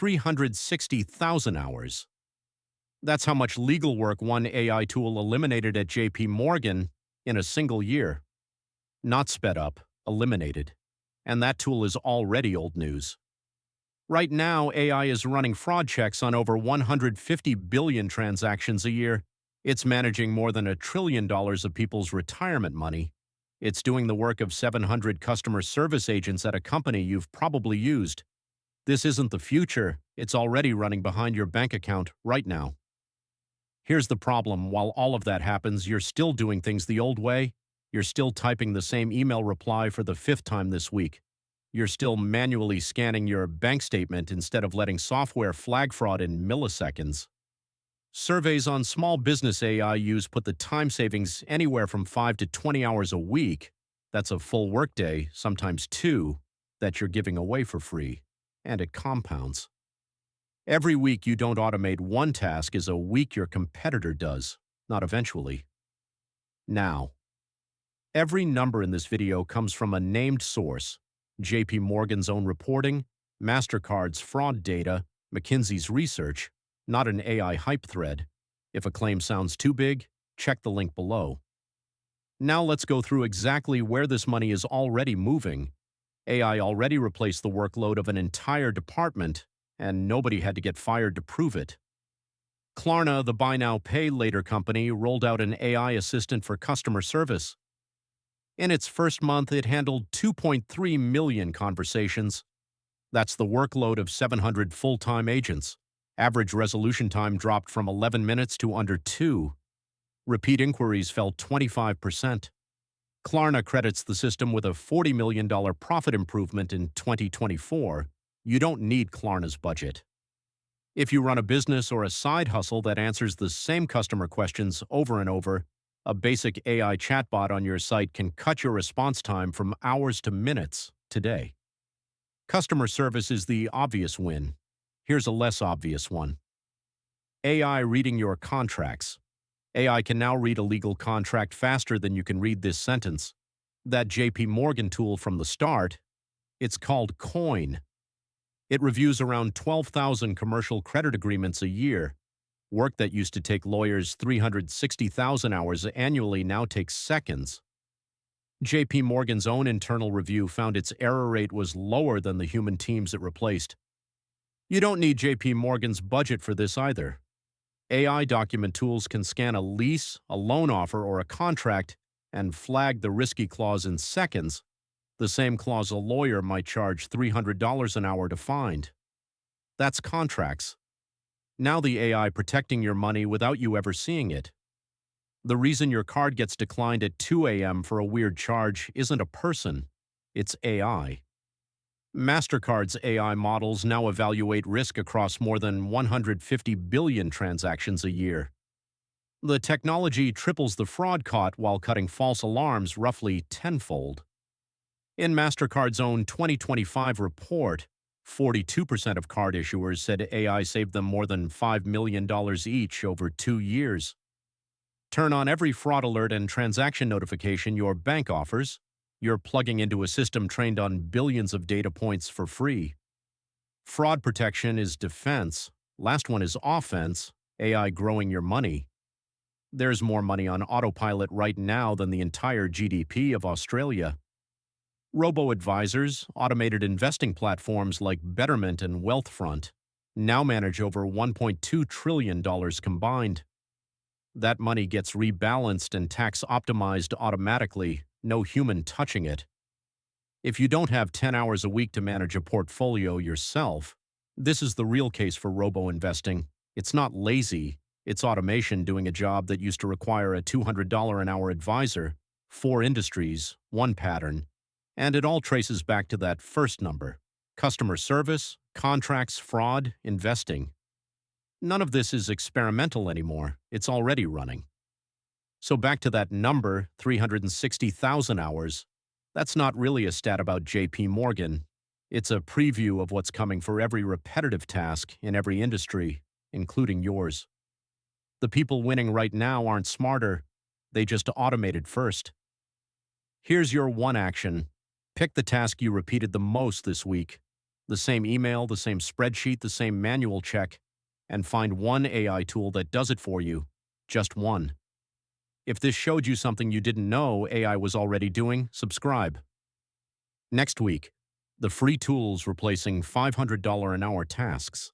360,000 hours. That's how much legal work one AI tool eliminated at JPMorgan in a single year. Not sped up, eliminated. And that tool is already old news. Right now, AI is running fraud checks on over 150 billion transactions a year. It's managing more than $1 trillion of people's retirement money. It's doing the work of 700 customer service agents at a company you've probably used. This isn't the future. It's already running behind your bank account right now. Here's the problem. While all of that happens, you're still doing things the old way. You're still typing the same email reply for the 5th time this week. You're still manually scanning your bank statement instead of letting software flag fraud in milliseconds. Surveys on small business AI use put the time savings anywhere from 5 to 20 hours a week. That's a full workday, sometimes 2, that you're giving away for free. And it compounds. Every week you don't automate one task is a week your competitor does, not eventually. Now, every number in this video comes from a named source: JPMorgan's own reporting, MasterCard's fraud data, McKinsey's research, not an AI hype thread. If a claim sounds too big, check the link below. Now let's go through exactly where this money is already moving. AI already replaced the workload of an entire department, and nobody had to get fired to prove it. Klarna, the buy now, pay later company, rolled out an AI assistant for customer service. In its first month, it handled 2.3 million conversations. That's the workload of 700 full-time agents. Average resolution time dropped from 11 minutes to under 2. Repeat inquiries fell 25%. Klarna credits the system with a $40 million profit improvement in 2024. You don't need Klarna's budget. If you run a business or a side hustle that answers the same customer questions over and over, a basic AI chatbot on your site can cut your response time from hours to minutes today. Customer service is the obvious win. Here's a less obvious one. AI reading your contracts. AI can now read a legal contract faster than you can read this sentence. That JPMorgan tool from the start, it's called Coin. It reviews around 12,000 commercial credit agreements a year. Work that used to take lawyers 360,000 hours annually now takes seconds. JPMorgan's own internal review found its error rate was lower than the human teams it replaced. You don't need JPMorgan's budget for this either. AI document tools can scan a lease, a loan offer, or a contract and flag the risky clause in seconds, the same clause a lawyer might charge $300 an hour to find. That's contracts. Now the AI protecting your money without you ever seeing it. The reason your card gets declined at 2 a.m. for a weird charge isn't a person, it's AI. MasterCard's AI models now evaluate risk across more than 150 billion transactions a year. The technology triples the fraud caught while cutting false alarms roughly tenfold. In MasterCard's own 2025 report, 42% of card issuers said AI saved them more than $5 million each over 2 years. Turn on every fraud alert and transaction notification your bank offers. You're plugging into a system trained on billions of data points for free. Fraud protection is defense. Last one is offense, AI growing your money. There's more money on Autopilot right now than the entire GDP of Australia. Robo-advisors, automated investing platforms like Betterment and Wealthfront, now manage over $1.2 trillion combined. That money gets rebalanced and tax-optimized automatically, no human touching it. If you don't have 10 hours a week to manage a portfolio yourself, this is the real case for robo-investing. It's not lazy, it's automation doing a job that used to require a $200 an hour advisor, 4 industries, 1 pattern, and it all traces back to that first number: customer service, contracts, fraud, investing. None of this is experimental anymore, it's already running. So back to that number, 360,000 hours. That's not really a stat about JPMorgan. It's a preview of what's coming for every repetitive task in every industry, including yours. The people winning right now aren't smarter, they just automated first. Here's your one action. Pick the task you repeated the most this week. The The same email, the same spreadsheet, the same manual check, and find one AI tool that does it for you. Just one. If this showed you something you didn't know AI was already doing, subscribe. Next week, the free tools replacing $500 an hour tasks.